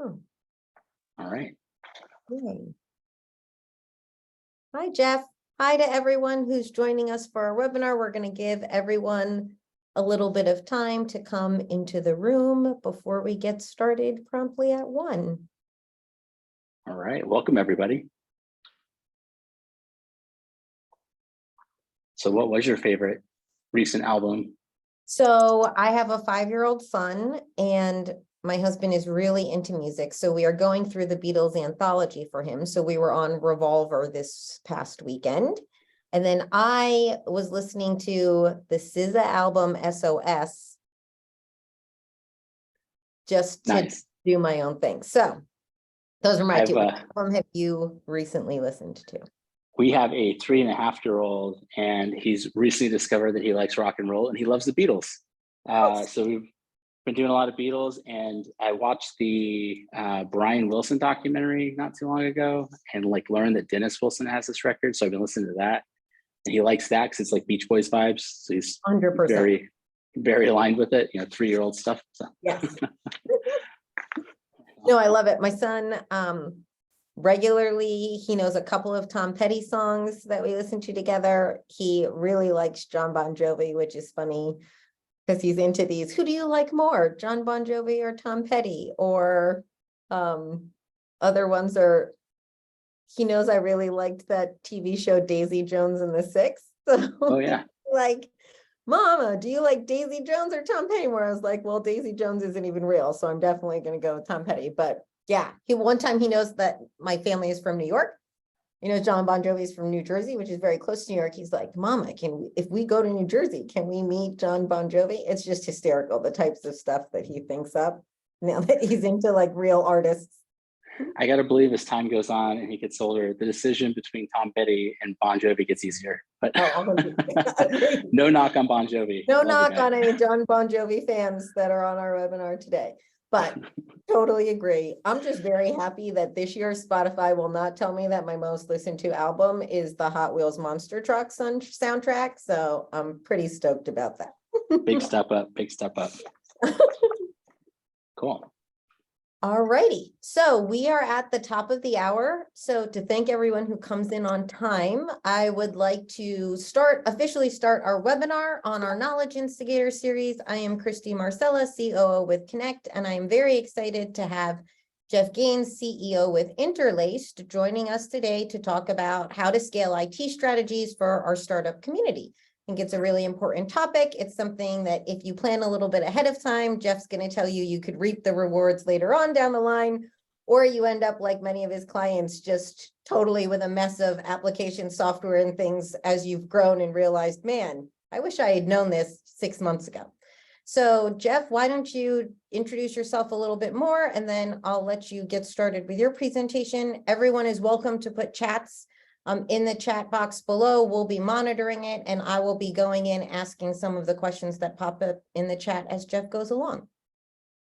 Oh, All right. yay. Hi, Jeff. Hi to everyone who's joining us for our webinar. We're going to give everyone a little bit of time to come into the room before we get started promptly at 1. All right. Welcome, everybody. So what was your favorite recent album? So I have a 5-year-old son, and my husband is really into music. So we are going through the Beatles anthology for him. So we were on Revolver this past weekend. And then I was listening to the SZA album SOS just to Nice. do my own thing. So those are my two. What I've, album have you recently listened to? We have a 3.5-year-old, and he's recently discovered that he likes rock and roll and he loves the Beatles. So we've been doing a lot of Beatles, and I watched the Brian Wilson documentary not too long ago and like learned that Dennis Wilson has this record. So I've been listening to that, and he likes that because it's like Beach Boys vibes. So he's 100%. very, very aligned with it, 3-year-old stuff. So. Yes. No, I love it. My son, regularly, he knows a couple of Tom Petty songs that we listen to together. He really likes John Bon Jovi, which is funny because he's into these. Who do you like more, John Bon Jovi or Tom Petty? Or other ones are, he knows I really liked that TV show Daisy Jones and the Six. So Oh yeah. like, Mama, do you like Daisy Jones or Tom Petty? Where I was like, well, Daisy Jones isn't even real, so I'm definitely going to go with Tom Petty. But yeah, one time he knows that my family is from New York. You know, John Bon Jovi is from New Jersey, which is very close to New York. He's like, Mama, if we go to New Jersey, can we meet John Bon Jovi? It's just hysterical, the types of stuff that he thinks up now that he's into like real artists. I gotta believe as time goes on and he gets older, the decision between Tom Petty and Bon Jovi gets easier. But no knock on Bon Jovi. No knock on any John Bon Jovi fans that are on our webinar today, but totally agree. I'm just very happy that this year Spotify will not tell me that my most listened to album is the Hot Wheels Monster Truck soundtrack. So I'm pretty stoked about that. Big step up, big step up. Cool. All righty, so we are at the top of the hour. So to thank everyone who comes in on time, I would like to officially start our webinar on our Knowledge Instigator series. I am Christy Marcella, COO with Connect, and I am very excited to have Jeff Gaines, CEO with Interlaced, joining us today to talk about how to scale IT strategies for our startup community. I think it's a really important topic. It's something that if you plan a little bit ahead of time, Jeff's going to tell you you could reap the rewards later on down the line, or you end up like many of his clients, just totally with a mess of application software and things as you've grown and realized, man, I wish I had known this 6 months ago. So Jeff, why don't you introduce yourself a little bit more, and then I'll let you get started with your presentation. Everyone is welcome to put chats in the chat box below. We'll be monitoring it, and I will be going in asking some of the questions that pop up in the chat as Jeff goes along.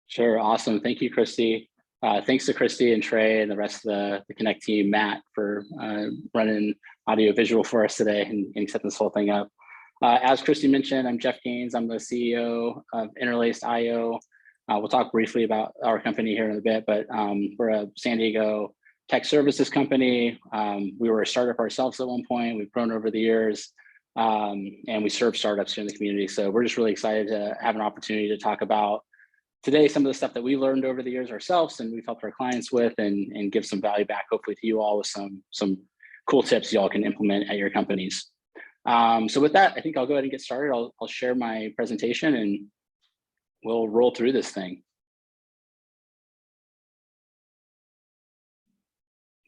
Sure, awesome. Thank you, Christy. Thanks to Christy and Trey and the rest of the Connect team, Matt, for running audio visual for us today and setting this whole thing up. As Christy mentioned, I'm Jeff Gaines. I'm the CEO of Interlaced IO. We'll talk briefly about our company here in a bit, but we're a San Diego tech services company. We were a startup ourselves at one point. We've grown over the years, and we serve startups here in the community. So we're just really excited to have an opportunity to talk about today some of the stuff that we learned over the years ourselves and we've helped our clients with, and give some value back, hopefully, to you all with some cool tips you all can implement at your companies. So with that, I think I'll go ahead and get started. I'll share my presentation and we'll roll through this thing.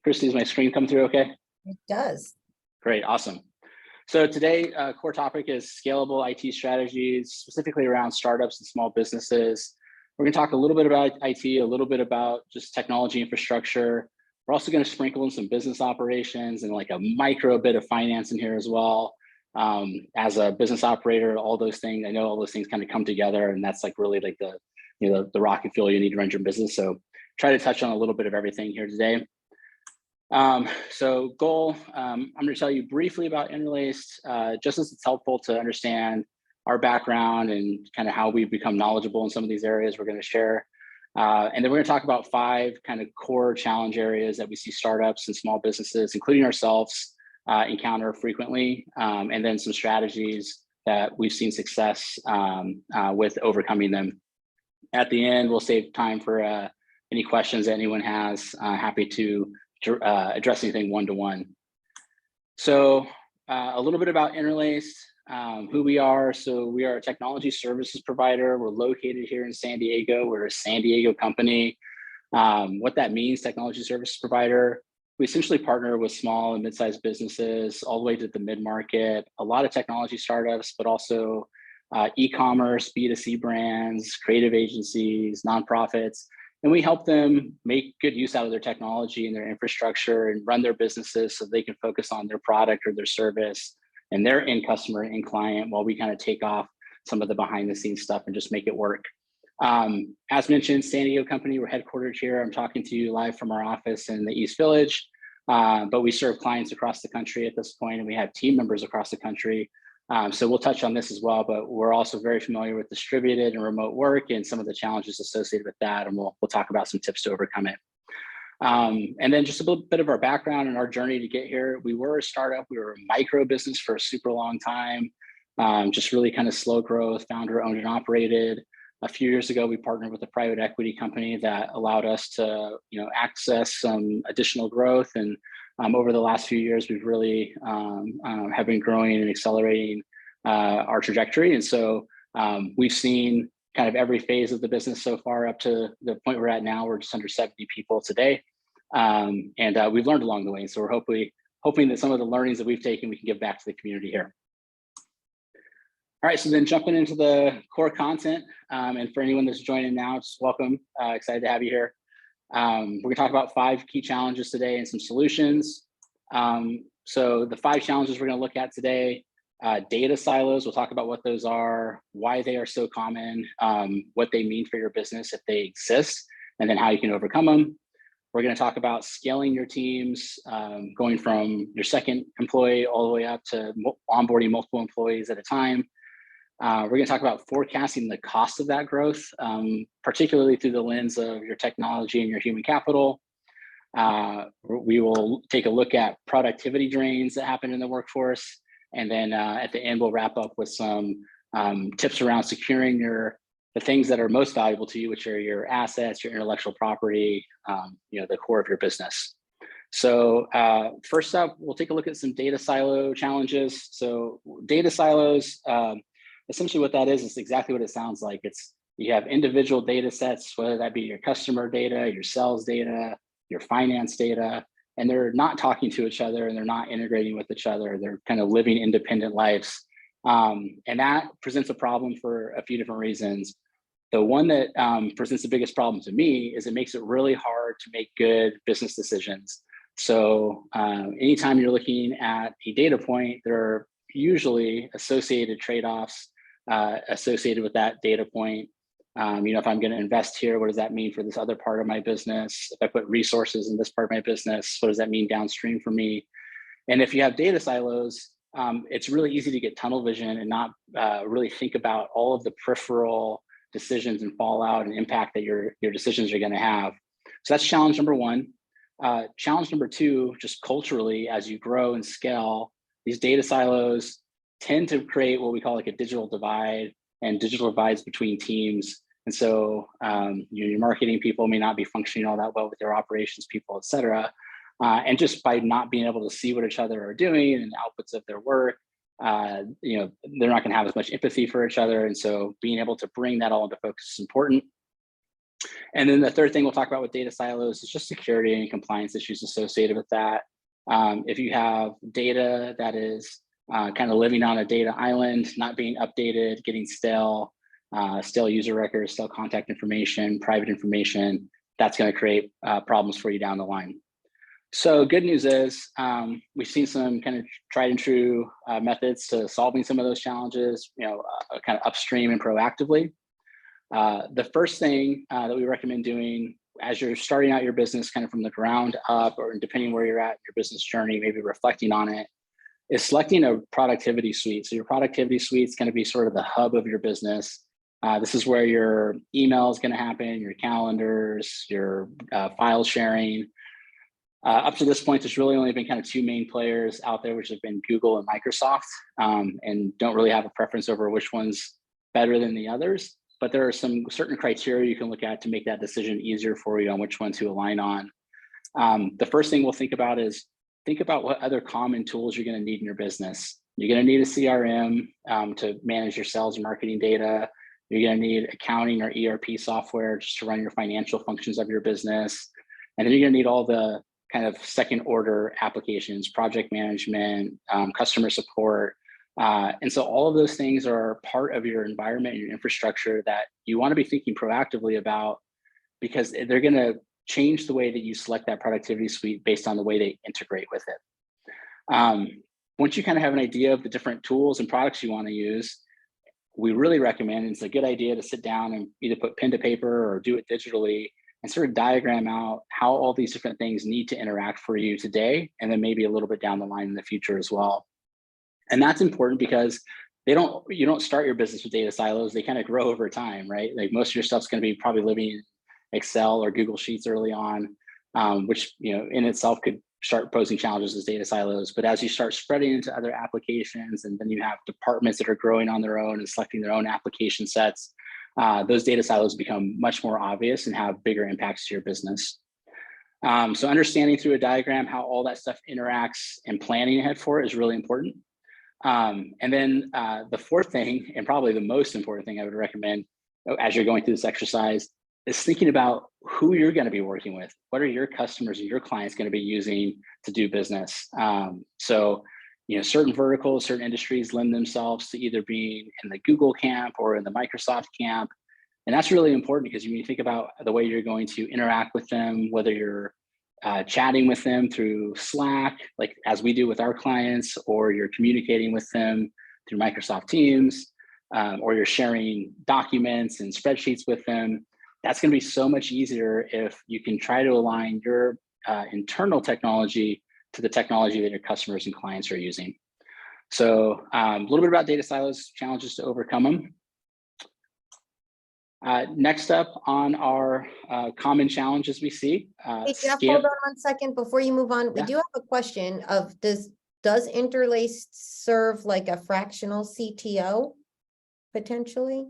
Christy, does my screen come through okay? It does. Great, awesome. So today, core topic is scalable IT strategies, specifically around startups and small businesses. We're going to talk a little bit about IT, a little bit about just technology infrastructure. We're also going to sprinkle in some business operations and like a micro bit of finance in here as well. As a business operator, all those things, I know all those things kind of come together, and that's like really like the rocket fuel you need to run your business. So try to touch on a little bit of everything here today. So goal, I'm going to tell you briefly about Interlaced, just as it's helpful to understand our background and kind of how we've become knowledgeable in some of these areas. We're going to share And then we're going to talk about 5 kind of core challenge areas that we see startups and small businesses, including ourselves, encounter frequently, and then some strategies that we've seen success with overcoming them. At the end, we'll save time for any questions that anyone has. Happy to address anything one-to-one. So a little bit about Interlaced, who we are. So we are a technology services provider. We're located here in San Diego. We're a San Diego company. What that means, technology services provider, we essentially partner with small and mid-sized businesses all the way to the mid-market, a lot of technology startups, but also e-commerce, B2C brands, creative agencies, nonprofits, and we help them make good use out of their technology and their infrastructure and run their businesses so they can focus on their product or their service and their end customer and client while we kind of take off some of the behind the scenes stuff and just make it work. As mentioned, San Diego company, we're headquartered here. I'm talking to you live from our office in the East Village, but we serve clients across the country at this point, and we have team members across the country. So we'll touch on this as well, but we're also very familiar with distributed and remote work and some of the challenges associated with that, and we'll talk about some tips to overcome it. And then just a little bit of our background and our journey to get here. We were a startup, we were a micro business for a super long time, just really kind of slow growth, founder owned and operated. A few years ago, we partnered with a private equity company that allowed us to, access some additional growth. And over the last few years, we've really have been growing and accelerating our trajectory. And so we've seen kind of every phase of the business so far up to the point we're at now. We're just under 70 people today. And we've learned along the way. So we're hoping that some of the learnings that we've taken, we can give back to the community here. All right, so then jumping into the core content, and for anyone that's joining now, just welcome, excited to have you here. We're gonna talk about 5 key challenges today and some solutions. So the 5 challenges we're gonna look at today, data silos, we'll talk about what those are, why they are so common, what they mean for your business if they exist, and then how you can overcome them. We're gonna talk about scaling your teams, going from your second employee all the way up to onboarding multiple employees at a time. We're going to talk about forecasting the cost of that growth, particularly through the lens of your technology and your human capital. We will take a look at productivity drains that happen in the workforce. And then at the end, we'll wrap up with some tips around securing the things that are most valuable to you, which are your assets, your intellectual property, the core of your business. So first up, we'll take a look at some data silo challenges. So data silos, essentially what that is exactly what it sounds like. You have individual data sets, whether that be your customer data, your sales data, your finance data, and they're not talking to each other and they're not integrating with each other. They're kind of living independent lives. And that presents a problem for a few different reasons. The one that presents the biggest problem to me is it makes it really hard to make good business decisions. So anytime you're looking at a data point, there are usually associated trade-offs associated with that data point. If I'm going to invest here, what does that mean for this other part of my business? If I put resources in this part of my business, what does that mean downstream for me? And if you have data silos, it's really easy to get tunnel vision and not really think about all of the peripheral decisions and fallout and impact that your decisions are going to have. So that's challenge number 1. Challenge number 2, just culturally, as you grow and scale, these data silos tend to create what we call like a digital divide and digital divides between teams. And so your marketing people may not be functioning all that well with their operations people, et cetera. And just by not being able to see what each other are doing and the outputs of their work, they're not gonna have as much empathy for each other. And so being able to bring that all into focus is important. And then the third thing we'll talk about with data silos is just security and compliance issues associated with that. If you have data that is kind of living on a data island, not being updated, getting stale user records, stale contact information, private information, that's going to create problems for you down the line. So good news is we've seen some kind of tried and true methods to solving some of those challenges, kind of upstream and proactively. The first thing that we recommend doing as you're starting out your business kind of from the ground up, or depending where you're at in your business journey, maybe reflecting on it, is selecting a productivity suite. So your productivity suite is going to be sort of the hub of your business. This is where your email is going to happen, your calendars, your file sharing. Up to this point, there's really only been kind of two main players out there, which have been Google and Microsoft, and don't really have a preference over which one's better than the others. But there are some certain criteria you can look at to make that decision easier for you on which one to align on. The first thing we'll think about is think about what other common tools you're going to need in your business. You're going to need a CRM to manage your sales and marketing data. You're going to need accounting or ERP software just to run your financial functions of your business. And then you're going to need all the kind of second order applications, project management, customer support. And so all of those things are part of your environment and your infrastructure that you want to be thinking proactively about, because they're going to change the way that you select that productivity suite based on the way they integrate with it. Once you kind of have an idea of the different tools and products you want to use, we really recommend, it's a good idea to sit down and either put pen to paper or do it digitally and sort of diagram out how all these different things need to interact for you today, and then maybe a little bit down the line in the future as well. And that's important because you don't start your business with data silos. They kind of grow over time, right? Like most of your stuff's going to be probably living in Excel or Google Sheets early on, which in itself could start posing challenges as data silos. But as you start spreading into other applications, and then you have departments that are growing on their own and selecting their own application sets, those data silos become much more obvious and have bigger impacts to your business. So understanding through a diagram how all that stuff interacts and planning ahead for it is really important. And then the fourth thing, and probably the most important thing I would recommend as you're going through this exercise, is thinking about who you're going to be working with. What are your customers and your clients going to be using to do business? So certain verticals, certain industries lend themselves to either being in the Google camp or in the Microsoft camp. And that's really important because when you think about the way you're going to interact with them, whether you're chatting with them through Slack, like as we do with our clients, or you're communicating with them through Microsoft Teams, or you're sharing documents and spreadsheets with them, that's going to be so much easier if you can try to align your internal technology to the technology that your customers and clients are using. So a little bit about data silos, challenges to overcome them. Next up on our common challenges we see. Hey, Jeff, hold on 1 second before you move on. We do have a question of does Interlace serve like a fractional CTO potentially?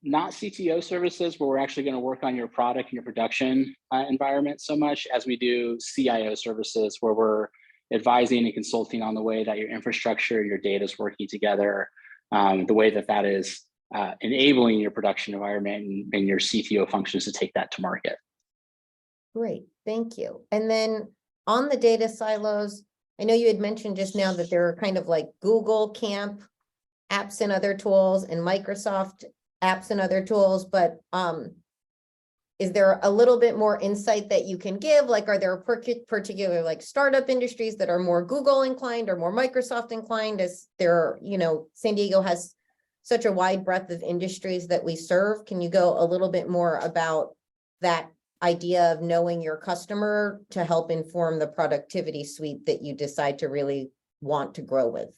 Not CTO services, but we're actually going to work on your product and your production environment so much as we do CIO services, where we're advising and consulting on the way that your infrastructure and your data is working together, the way that is enabling your production environment and your CTO functions to take that to market. Great, thank you. And then on the data silos, I know you had mentioned just now that there are kind of like Google camp apps and other tools and Microsoft apps and other tools, but is there a little bit more insight that you can give? Like, are there particular like startup industries that are more Google inclined or more Microsoft inclined? As there, San Diego has such a wide breadth of industries that we serve. Can you go a little bit more about that idea of knowing your customer to help inform the productivity suite that you decide to really want to grow with?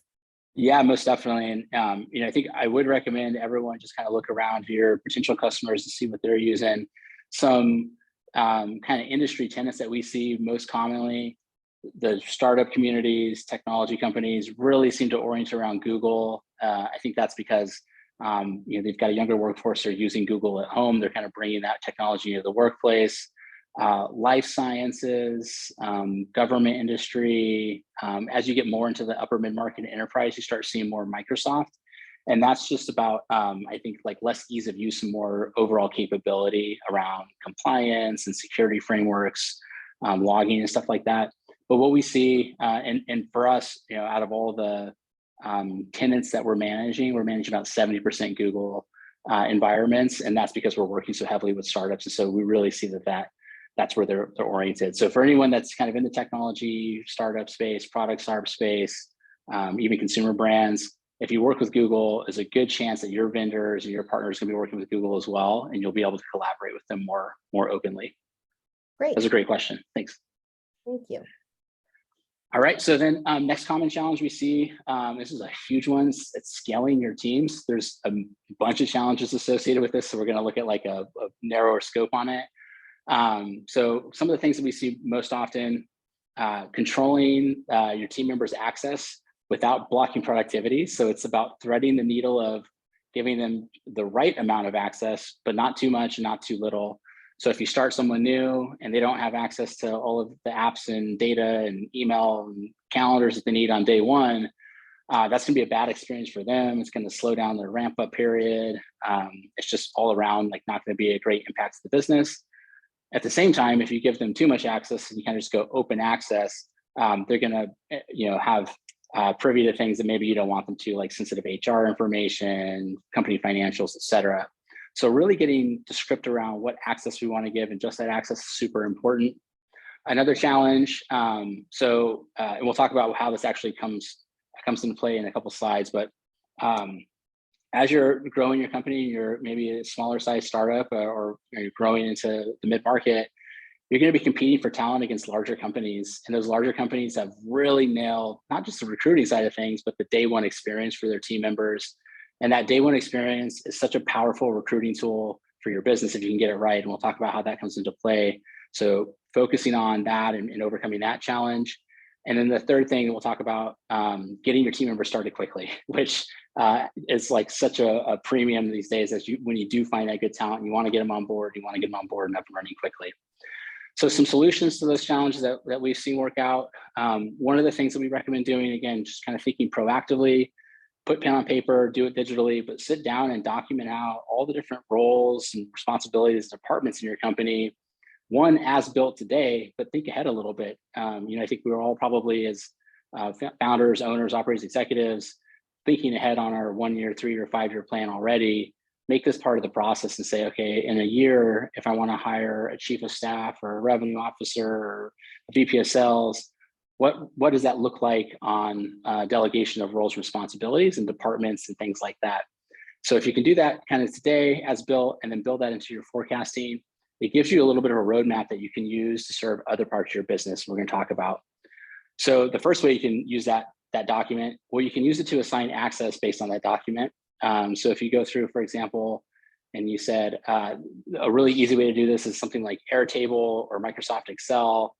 Yeah, most definitely. And, I think I would recommend everyone just kind of look around your potential customers to see what they're using. Some kind of industry tenets that we see most commonly, the startup communities, technology companies really seem to orient around Google. I think that's because, they've got a younger workforce. They're using Google at home. They're kind of bringing that technology into the workplace. Life sciences, government industry. As you get more into the upper mid-market enterprise, you start seeing more Microsoft. And that's just about, I think, like less ease of use and more overall capability around compliance and security frameworks, logging and stuff like that. But what we see, and for us, out of all the tenants that we're managing about 70% Google environments. And that's because we're working so heavily with startups. And so we really see that's where they're oriented. So for anyone that's kind of in the technology, startup space, product startup space, even consumer brands, if you work with Google, there's a good chance that your vendors and your partners can be working with Google as well, and you'll be able to collaborate with them more openly. Great. That's a great question. Thanks. Thank you. All right, so then next common challenge we see, this is a huge one, it's scaling your teams. There's a bunch of challenges associated with this, so we're gonna look at like a narrower scope on it. So some of the things that we see most often, controlling your team members' access without blocking productivity. So it's about threading the needle of giving them the right amount of access, but not too much and not too little. So if you start someone new and they don't have access to all of the apps and data and email and calendars that they need on day one, that's gonna be a bad experience for them. It's gonna slow down their ramp up period. It's just all around like not gonna be a great impact to the business. At the same time, if you give them too much access and you kind of just go open access, they're gonna have privy to things that maybe you don't want them to, like sensitive HR information, company financials, et cetera. So really getting the script around what access we want to give and just that access is super important. Another challenge, and we'll talk about how this actually comes into play in a couple slides, but as you're growing your company, you're maybe a smaller size startup or you're growing into the mid-market, you're going to be competing for talent against larger companies. And those larger companies have really nailed not just the recruiting side of things, but the day one experience for their team members. And that day one experience is such a powerful recruiting tool for your business if you can get it right. And we'll talk about how that comes into play. So focusing on that and overcoming that challenge. And then the third thing we'll talk about, getting your team members started quickly, which is like such a premium these days as when you do find that good talent, you want to get them on board, and up and running quickly. So some solutions to those challenges that we've seen work out. One of the things that we recommend doing, again, just kind of thinking proactively, put pen on paper, do it digitally, but sit down and document out all the different roles and responsibilities, departments in your company, one as built today, but think ahead a little bit. I think we're all probably as founders, owners, operators, executives, thinking ahead on our 1 year, 3 year, 5 year plan already. Make this part of the process and say, okay, in a year, if I want to hire a chief of staff or a revenue officer or a VP of sales, what does that look like on delegation of roles and responsibilities and departments and things like that? So if you can do that kind of today as built and then build that into your forecasting, it gives you a little bit of a roadmap that you can use to serve other parts of your business we're going to talk about. So the first way you can use that document, well, you can use it to assign access based on that document. So if you go through, for example, and you said a really easy way to do this is something like Airtable or Microsoft Excel.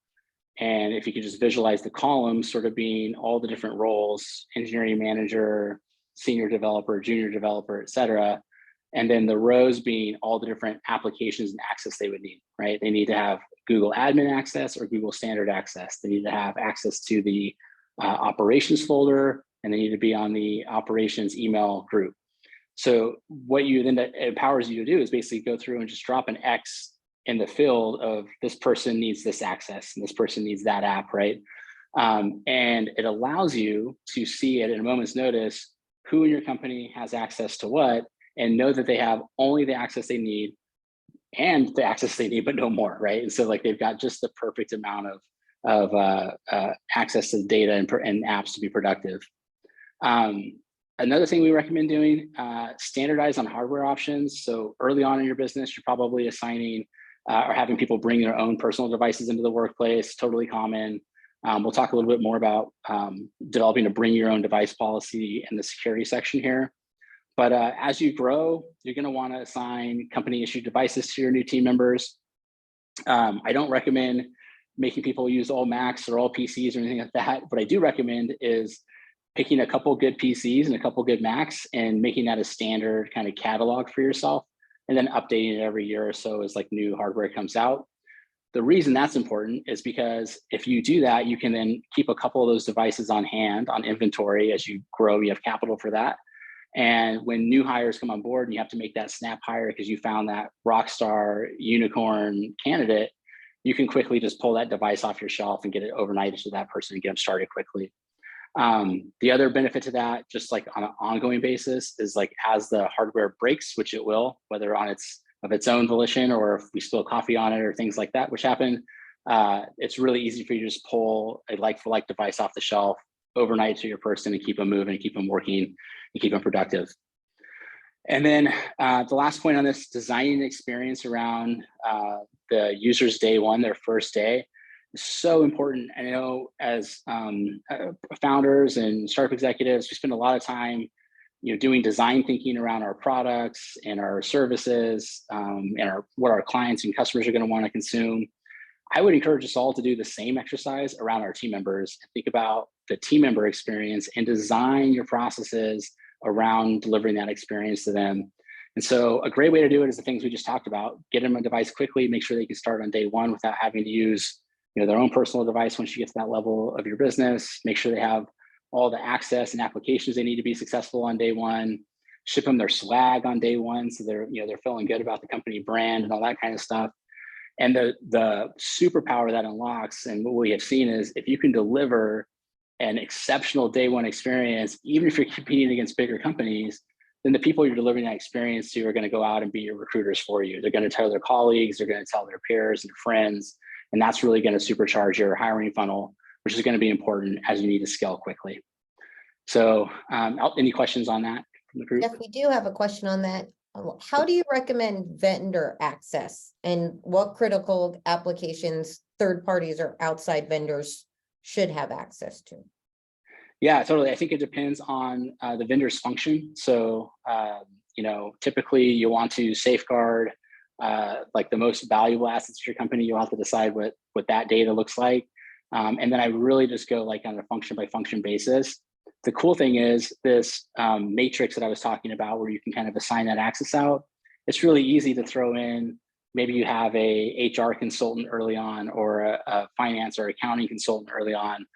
And if you could just visualize the columns sort of being all the different roles, engineering manager, senior developer, junior developer, et cetera. And then the rows being all the different applications and access they would need, right? They need to have Google admin access or Google standard access. They need to have access to the operations folder, and they need to be on the operations email group. So what you then that empowers you to do is basically go through and just drop an X in the field of this person needs this access and this person needs that app, right? And it allows you to see it at a moment's notice who in your company has access to what, and know that they have only the access they need and the access they need, but no more, right? And so like they've got just the perfect amount of access to data and apps to be productive. Another thing we recommend doing, standardize on hardware options. So early on in your business, you're probably assigning or having people bring their own personal devices into the workplace, totally common. We'll talk a little bit more about developing a bring your own device policy in the security section here. But as you grow, you're gonna wanna assign company issued devices to your new team members. I don't recommend making people use all Macs or all PCs or anything like that. What I do recommend is picking a couple good PCs and a couple good Macs and making that a standard kind of catalog for yourself, and then updating it every year or so as like new hardware comes out. The reason that's important is because if you do that, you can then keep a couple of those devices on hand on inventory as you grow, you have capital for that. And when new hires come on board and you have to make that snap hire because you found that rock star unicorn candidate, you can quickly just pull that device off your shelf and get it overnight to that person and get them started quickly. The other benefit to that, just like on an ongoing basis, is like as the hardware breaks, which it will, whether on of its own volition or if we spill coffee on it or things like that, which happen, it's really easy for you to just pull a like-for-like device off the shelf overnight to your person and keep them moving and keep them working and keep them productive. And then the last point on this, designing an experience around the user's day one, their first day. is so important. I know as founders and startup executives, we spend a lot of time, doing design thinking around our products and our services, and what our clients and customers are going to want to consume. I would encourage us all to do the same exercise around our team members and think about the team member experience and design your processes around delivering that experience to them. And so a great way to do it is the things we just talked about. Get them a device quickly, make sure they can start on day one without having to use their own personal device once you get to that level of your business. Make sure they have all the access and applications they need to be successful on day one. Ship them their swag on day one so they're feeling good about the company brand and all that kind of stuff. And the superpower that unlocks, and what we have seen is, if you can deliver an exceptional day one experience, even if you're competing against bigger companies, then the people you're delivering that experience to are going to go out and be your recruiters for you. They're going to tell their colleagues, they're going to tell their peers and friends, and that's really going to supercharge your hiring funnel, which is going to be important as you need to scale quickly. So any questions on that from the group? Jeff, we do have a question on that. How do you recommend vendor access, and what critical applications third parties or outside vendors should have access to? Yeah, totally. I think it depends on the vendor's function. So, typically you want to safeguard like the most valuable assets of your company. You'll have to decide what that data looks like. And then I really just go like on a function by function basis. The cool thing is this matrix that I was talking about, where you can kind of assign that access out. It's really easy to throw in. Maybe you have a HR consultant early on, or a finance or accounting consultant early on.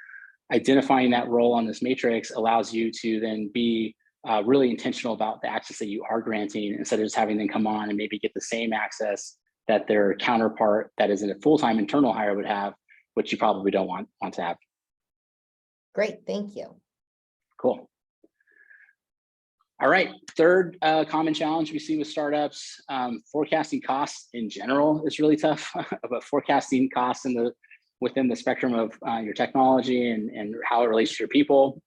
Identifying that role on this matrix allows you to then be really intentional about the access that you are granting, instead of just having them come on and maybe get the same access that their counterpart that is in a full-time internal hire would have, which you probably don't want to have. Great, thank you. Cool. All right, third common challenge we see with startups, forecasting costs in general is really tough, but forecasting costs within the spectrum of your technology and how it relates to your people.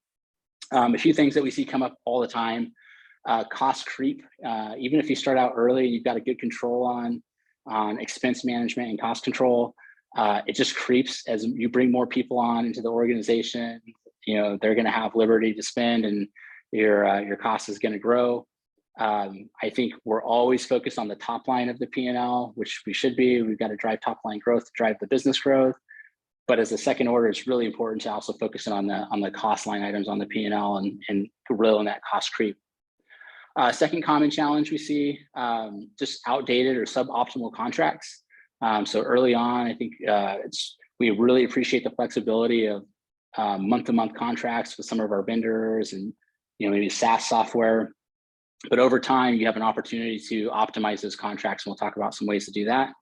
A few things that we see come up all the time: cost creep. Even if you start out early, you've got a good control on expense management and cost control. It just creeps as you bring more people on into the organization. They're going to have liberty to spend, and your cost is going to grow. I think we're always focused on the top line of the P&L, which we should be. We've got to drive top line growth to drive the business growth. But as a second order, it's really important to also focus on the cost line items on the P&L and reel in that cost creep. Second common challenge we see, just outdated or suboptimal contracts. So early on, I think we really appreciate the flexibility of month-to-month contracts with some of our vendors, and maybe SaaS software. But over time, you have an opportunity to optimize those contracts, and we'll talk about some ways to do that.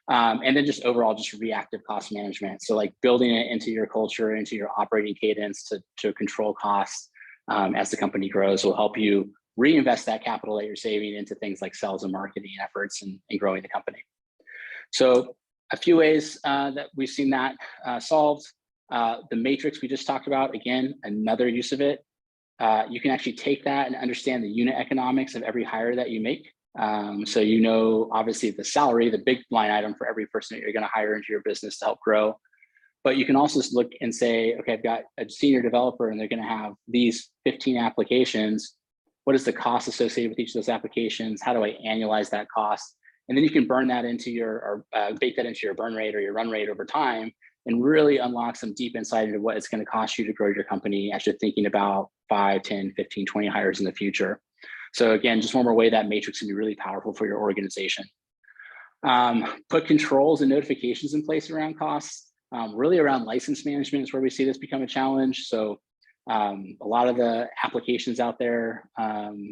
And then just overall, just reactive cost management. So like building it into your culture, into your operating cadence to control costs as the company grows will help you reinvest that capital that you're saving into things like sales and marketing efforts and growing the company. So a few ways that we've seen that solved. The matrix we just talked about, again, another use of it. You can actually take that and understand the unit economics of every hire that you make. So obviously the salary, the big line item for every person that you're going to hire into your business to help grow. But you can also look and say, okay, I've got a senior developer and they're going to have these 15 applications. What is the cost associated with each of those applications? How do I annualize that cost? And then you can burn that into bake that into your burn rate or your run rate over time, and really unlock some deep insight into what it's going to cost you to grow your company as you're thinking about 5, 10, 15, 20 hires in the future. So again, just one more way that matrix can be really powerful for your organization. Put controls and notifications in place around costs. Really around license management is where we see this become a challenge. So a lot of the applications out there,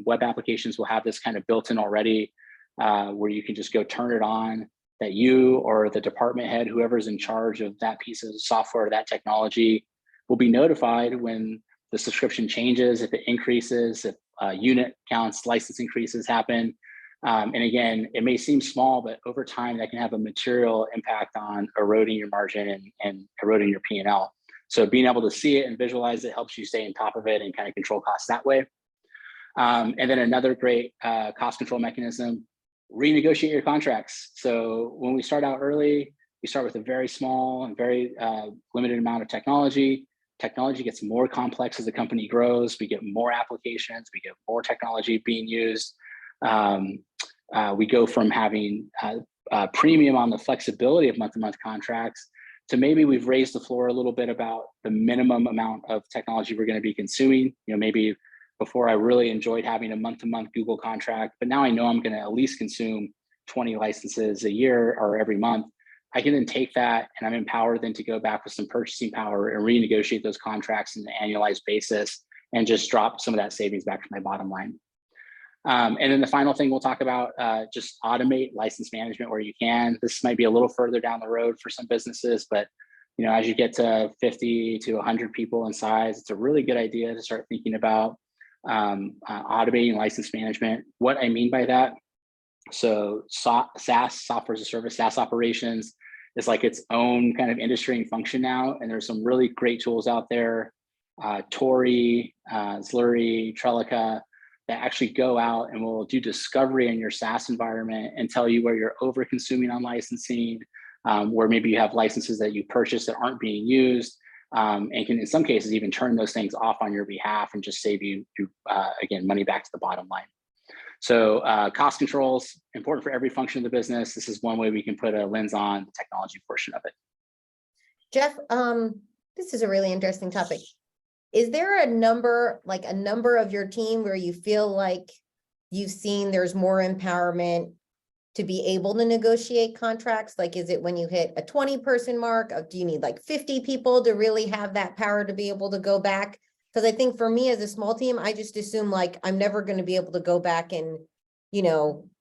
web applications, will have this kind of built in already, where you can just go turn it on, that you or the department head, whoever's in charge of that piece of software or that technology, will be notified when the subscription changes, if it increases, if unit counts, license increases happen. And again, it may seem small, but over time that can have a material impact on eroding your margin and eroding your P&L. So being able to see it and visualize it helps you stay on top of it and kind of control costs that way. And then another great cost control mechanism, renegotiate your contracts. So when we start out early, We start with a very small and very limited amount of technology. Technology gets more complex as the company grows. We get more applications, we get more technology being used. We go from having a premium on the flexibility of month-to-month contracts to maybe we've raised the floor a little bit about the minimum amount of technology we're going to be consuming. Maybe before I really enjoyed having a month-to-month Google contract, but now I know I'm going to at least consume 20 licenses a year or every month. I can then take that and I'm empowered then to go back with some purchasing power and renegotiate those contracts on an annualized basis and just drop some of that savings back to my bottom line. And then the final thing we'll talk about, just automate license management where you can. This might be a little further down the road for some businesses, but as you get to 50 to 100 people in size, it's a really good idea to start thinking about automating license management. What I mean by that, so SaaS, software as a service, SaaS operations is like its own kind of industry and function now. And there's some really great tools out there, Tori, Slurry, Trelica, that actually go out and will do discovery in your SaaS environment and tell you where you're over consuming on licensing, where maybe you have licenses that you purchased that aren't being used, and can in some cases even turn those things off on your behalf and just save you, again, money back to the bottom line. So cost controls, important for every function of the business. This is one way we can put a lens on the technology portion of it. Jeff, this is a really interesting topic. Is there a number of your team where you feel like you've seen there's more empowerment to be able to negotiate contracts? Like, is it when you hit a 20-person mark? Do you need like 50 people to really have that power to be able to go back? Because I think for me as a small team, I just assume like I'm never going to be able to go back and,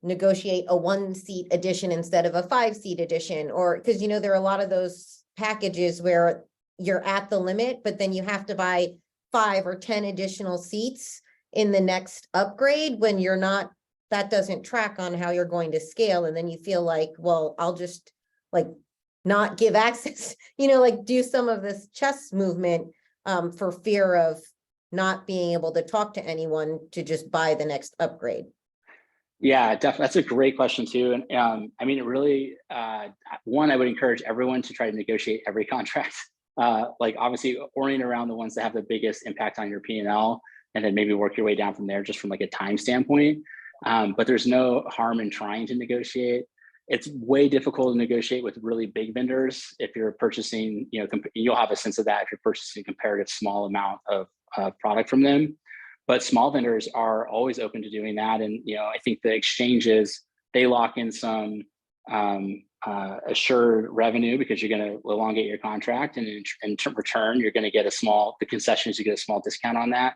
negotiate a 1-seat edition instead of a 5-seat edition, or because, there are a lot of those packages where you're at the limit, but then you have to buy 5 or 10 additional seats in the next upgrade when you're not, that doesn't track on how you're going to scale. And then you feel like, well, I'll just like not give access, like do some of this chess movement for fear of not being able to talk to anyone to just buy the next upgrade. Yeah, definitely. That's a great question too. And I mean, it really, one, I would encourage everyone to try to negotiate every contract. Like obviously orient around the ones that have the biggest impact on your P&L, and then maybe work your way down from there just from like a time standpoint. But there's no harm in trying to negotiate. It's way difficult to negotiate with really big vendors. If you're purchasing, you'll have a sense of that if you're purchasing a comparative small amount of product from them. But small vendors are always open to doing that. And, I think the exchanges, they lock in some assured revenue because you're going to elongate your contract. And in return, you're going to get the concessions, you get a small discount on that.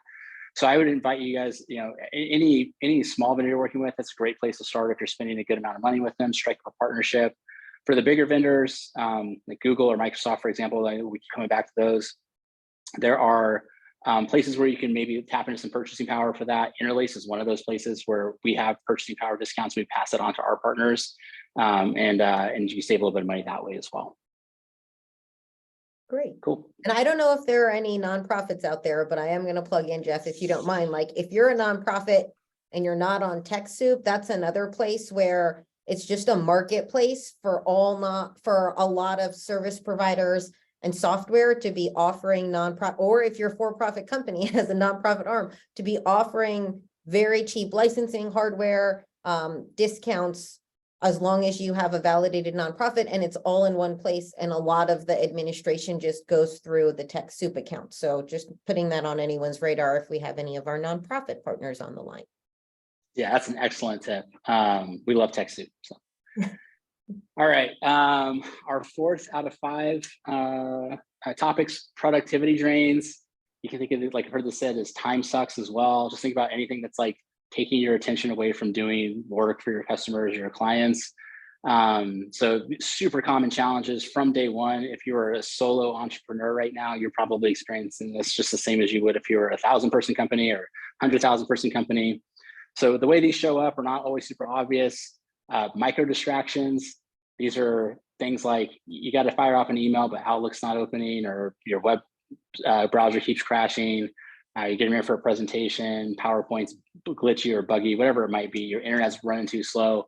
So I would invite you guys, any small vendor you're working with, that's a great place to start. If you're spending a good amount of money with them, strike up a partnership. For the bigger vendors, like Google or Microsoft, for example, we keep coming back to those. There are places where you can maybe tap into some purchasing power for that. Interlace is one of those places where we have purchasing power discounts. We pass it on to our partners, and you can save a little bit of money that way as well. Great. Cool. And I don't know if there are any nonprofits out there, but I am going to plug in, Jeff, if you don't mind. Like if you're a nonprofit and you're not on TechSoup, that's another place where it's just a marketplace for a lot of service providers and software to be offering nonprofit, or if you're a for-profit company has a nonprofit arm, to be offering very cheap licensing hardware, discounts, as long as you have a validated nonprofit, and it's all in one place. And a lot of the administration just goes through the TechSoup account. So just putting that on anyone's radar if we have any of our nonprofit partners on the line. Yeah, that's an excellent tip. We love TechSoup. So. All right, our 4th out of 5 topics, productivity drains. You can think of it, like I've heard this said, as time sucks as well. Just think about anything that's like taking your attention away from doing work for your customers, your clients. So super common challenges from day one. If you're a solo entrepreneur right now, you're probably experiencing this just the same as you would if you were a 1,000-person company or 100,000-person company. So the way these show up are not always super obvious. Micro distractions. These are things like you got to fire off an email, but Outlook's not opening, or your web browser keeps crashing. You're getting ready for a presentation, PowerPoint's glitchy or buggy, whatever it might be. Your internet's running too slow.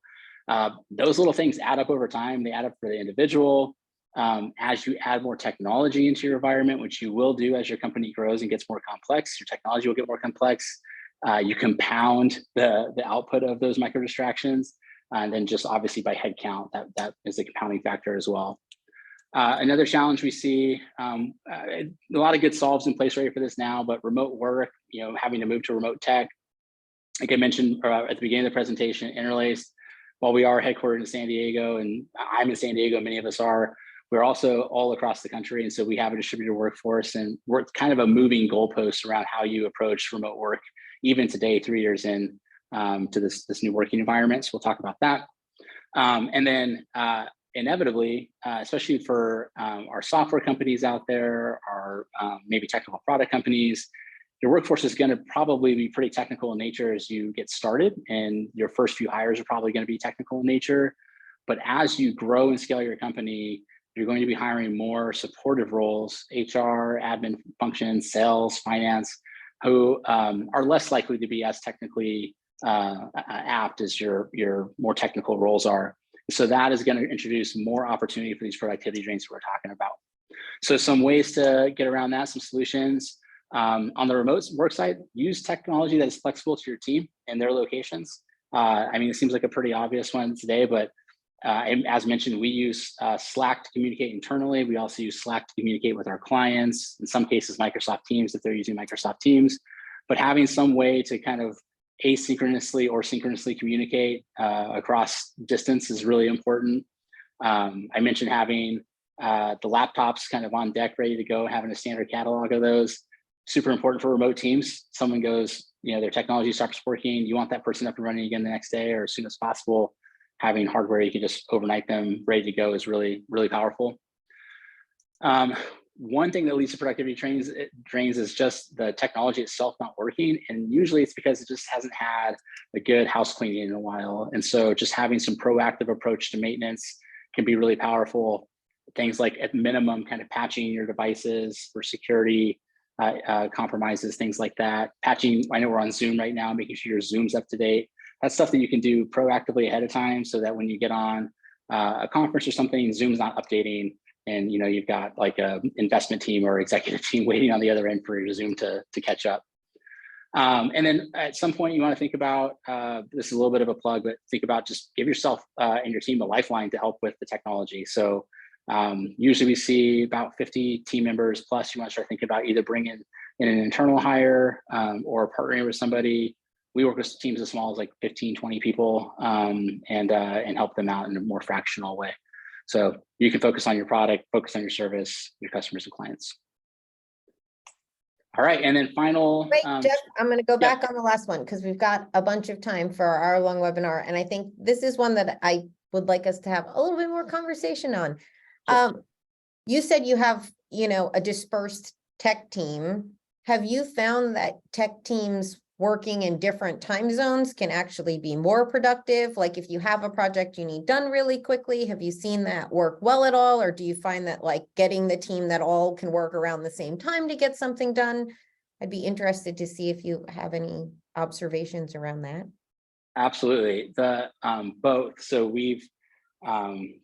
Those little things add up over time. They add up for the individual. As you add more technology into your environment, which you will do as your company grows and gets more complex, your technology will get more complex. You compound the output of those micro distractions. And then just obviously by head count, that is a compounding factor as well. Another challenge we see, a lot of good solves in place ready for this now, but remote work, having to move to remote tech. Like I mentioned at the beginning of the presentation, interlaced, while we are headquartered in San Diego, and I'm in San Diego, many of us are, we're also all across the country. And so we have a distributed workforce, and we're kind of a moving goalpost around how you approach remote work, even today, 3 years in to this new working environment. So we'll talk about that. And then inevitably, especially for our software companies out there, our maybe technical product companies, your workforce is going to probably be pretty technical in nature as you get started, and your first few hires are probably going to be technical in nature. But as you grow and scale your company, you're going to be hiring more supportive roles, HR, admin functions, sales, finance, who are less likely to be as technically apt as your more technical roles are. So that is going to introduce more opportunity for these productivity drains we're talking about. So some ways to get around that, some solutions. On the remote work side, use technology that is flexible to your team and their locations. I mean, it seems like a pretty obvious one today, but as mentioned, we use Slack to communicate internally. We also use Slack to communicate with our clients, in some cases, Microsoft Teams, if they're using Microsoft Teams. But having some way to kind of asynchronously or synchronously communicate across distance is really important. I mentioned having the laptops kind of on deck, ready to go, having a standard catalog of those. Super important for remote teams. Someone goes, their technology stops working. You want that person up and running again the next day or as soon as possible. Having hardware you can just overnight them ready to go is really, really powerful. One thing that leads to productivity drains is just the technology itself not working. And usually it's because it just hasn't had a good house cleaning in a while. And so just having some proactive approach to maintenance can be really powerful. Things like at minimum kind of patching your devices for security compromises, things like that. Patching, I know we're on Zoom right now, making sure your Zoom's up to date. That's stuff that you can do proactively ahead of time so that when you get on a conference or something, Zoom's not updating and you've got like a investment team or executive team waiting on the other end for your Zoom to catch up. And then at some point you want to think about, this is a little bit of a plug, but think about just give yourself and your team a lifeline to help with the technology. So usually we see about 50 team members plus. You want to start thinking about either bringing in an internal hire or partnering with somebody. We work with teams as small as like 15, 20 people and help them out in a more fractional way. So you can focus on your product, focus on your service, your customers and clients. All right, and then final. Wait, Jeff, I'm going to go back on the last one because we've got a bunch of time for our hour-long webinar. And I think this is one that I would like us to have a little bit more conversation on. Sure. You said you have, a dispersed tech team. Have you found that tech teams working in different time zones can actually be more productive? Like if you have a project you need done really quickly, have you seen that work well at all? Or do you find that like getting the team that all can work around the same time to get something done? I'd be interested to see if you have any observations around that. Absolutely. Both. So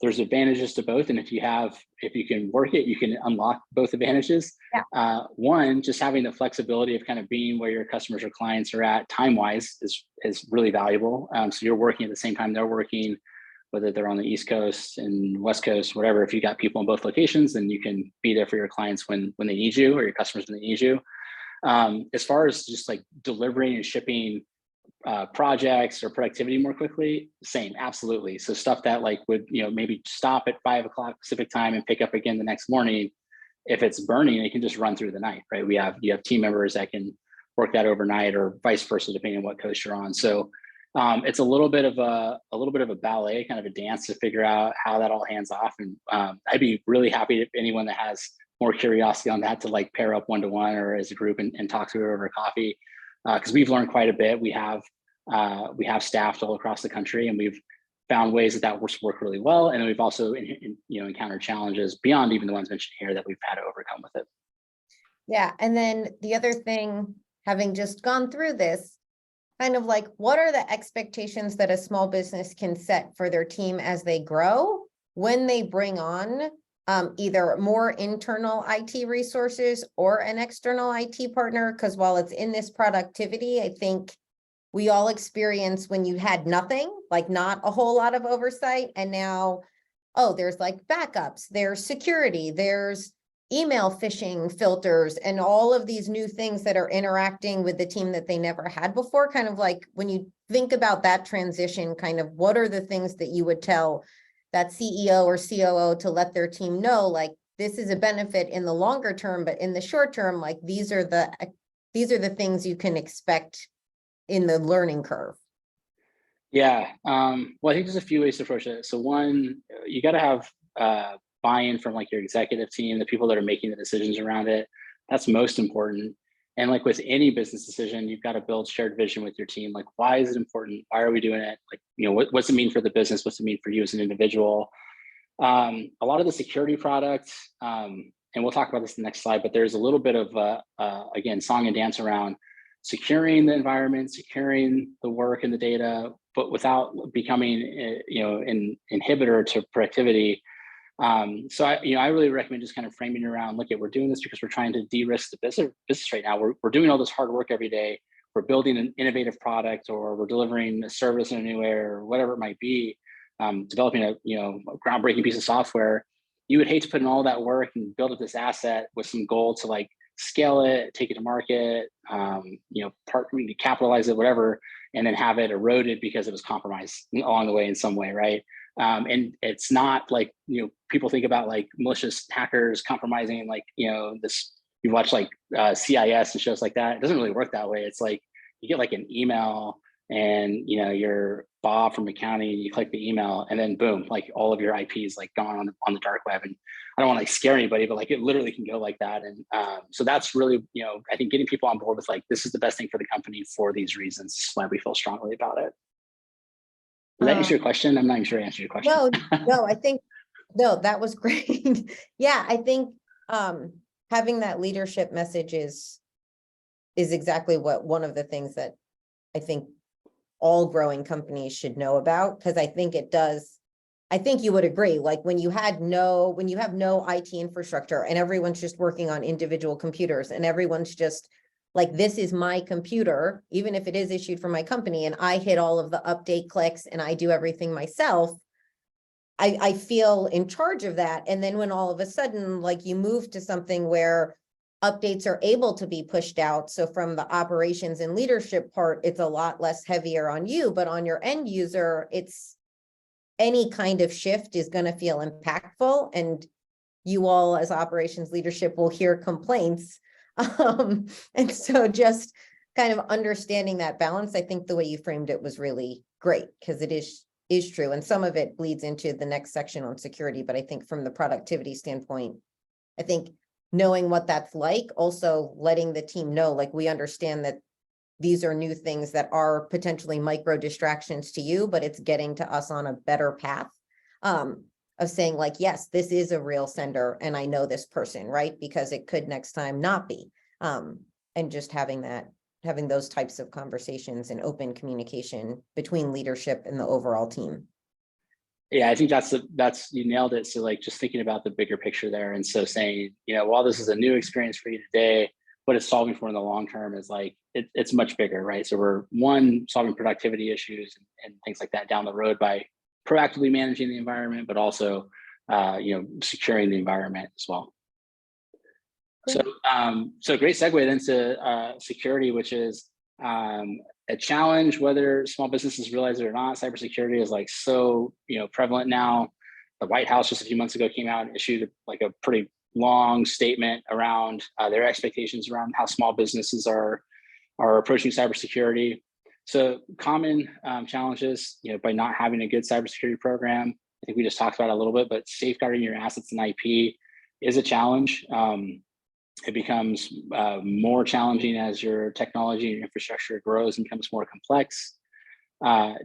there's advantages to both. And if you can work it, you can unlock both advantages. Yeah. One, just having the flexibility of kind of being where your customers or clients are at time-wise is really valuable. So you're working at the same time they're working, whether they're on the East Coast and West Coast, whatever. If you got people in both locations, then you can be there for your clients when they need you or your customers when they need you. As far as just like delivering and shipping projects or productivity more quickly, same, absolutely. So stuff that like would maybe stop at 5 o'clock Pacific time and pick up again the next morning. If it's burning, it can just run through the night, right? You have team members that can work that overnight, or vice versa, depending on what coast you're on. So it's a little bit of a ballet, kind of a dance to figure out how that all hands off. And I'd be really happy if anyone that has more curiosity on that to like pair up one-to-one or as a group and talk through it over coffee. Because we've learned quite a bit. We have staffed all across the country, and we've found ways that work really well. And then we've also encountered challenges beyond even the ones mentioned here that we've had to overcome with it. Yeah. And then the other thing, having just gone through this, kind of like, what are the expectations that a small business can set for their team as they grow when they bring on either more internal IT resources or an external IT partner, because while it's in this productivity, I think we all experience when you had nothing, like not a whole lot of oversight, and now, oh, there's like backups, there's security, there's email phishing filters, and all of these new things that are interacting with the team that they never had before. Kind of like when you think about that transition, kind of what are the things that you would tell that CEO or COO to let their team know, like, this is a benefit in the longer term, but in the short term, like, these are the things you can expect in the learning curve. Yeah, well, I think there's a few ways to approach it. So one, you got to have buy-in from like your executive team, the people that are making the decisions around it. That's most important. And like with any business decision, you've got to build shared vision with your team. Like, why is it important? Why are we doing it? Like, you know, what's it mean for the business? What's it mean for you as an individual? A lot of the security products, and we'll talk about this in the next slide, but there's a little bit of, again, song and dance around securing the environment, securing the work and the data, but without becoming, you know, an inhibitor to productivity. So I really recommend just kind of framing it around, look, we're doing this because we're trying to de-risk the business right now. We're doing all this hard work every day. We're building an innovative product, or we're delivering a service in a new area, or whatever it might be, developing a groundbreaking piece of software. You would hate to put in all that work and build up this asset with some goal to like scale it, take it to market, capitalize it, whatever, and then have it eroded because it was compromised along the way in some way, right? And it's not like, people think about like malicious hackers compromising, like, this, you watch like CIS and shows like that. It doesn't really work that way. It's like you get like an email and, you're Bob from accounting, you click the email and then boom, like all of your IP is like gone on the dark web. And I don't want to like scare anybody, but like it literally can go like that. And so that's really, I think getting people on board with like, this is the best thing for the company for these reasons. This is why we feel strongly about it. Did that answer your question? I'm not even sure I answered your question. No, I think, that was great. Yeah, I think having that leadership message is exactly what one of the things that I think all growing companies should know about, because I think it does. I think you would agree, like when you have no IT infrastructure and everyone's just working on individual computers and everyone's just like, this is my computer, even if it is issued from my company, and I hit all of the update clicks and I do everything myself, I feel in charge of that. And then when all of a sudden, like, you move to something where updates are able to be pushed out. So from the operations and leadership part, it's a lot less heavier on you, but on your end user, it's any kind of shift is going to feel impactful. And you all as operations leadership will hear complaints. And so just kind of understanding that balance, I think the way you framed it was really great, because it is true. And some of it bleeds into the next section on security. But I think from the productivity standpoint, I think knowing what that's like, also letting the team know, like, we understand that these are new things that are potentially micro distractions to you, but it's getting to us on a better path of saying like, yes, this is a real sender and I know this person, right? Because it could next time not be. And just having those types of conversations and open communication between leadership and the overall team. Yeah, I think that's you nailed it. So like just thinking about the bigger picture there. And so saying, while this is a new experience for you today, what it's solving for in the long term is like, it's much bigger, right? So we're solving productivity issues and things like that down the road by proactively managing the environment, but also, securing the environment as well. Great. So great segue then to security, which is a challenge, whether small businesses realize it or not. Cybersecurity is like so prevalent now. The White House just a few months ago came out and issued like a pretty long statement around their expectations around how small businesses are approaching cybersecurity. So common challenges, by not having a good cybersecurity program. I think we just talked about it a little bit, but safeguarding your assets and IP is a challenge. It becomes more challenging as your technology and infrastructure grows and becomes more complex.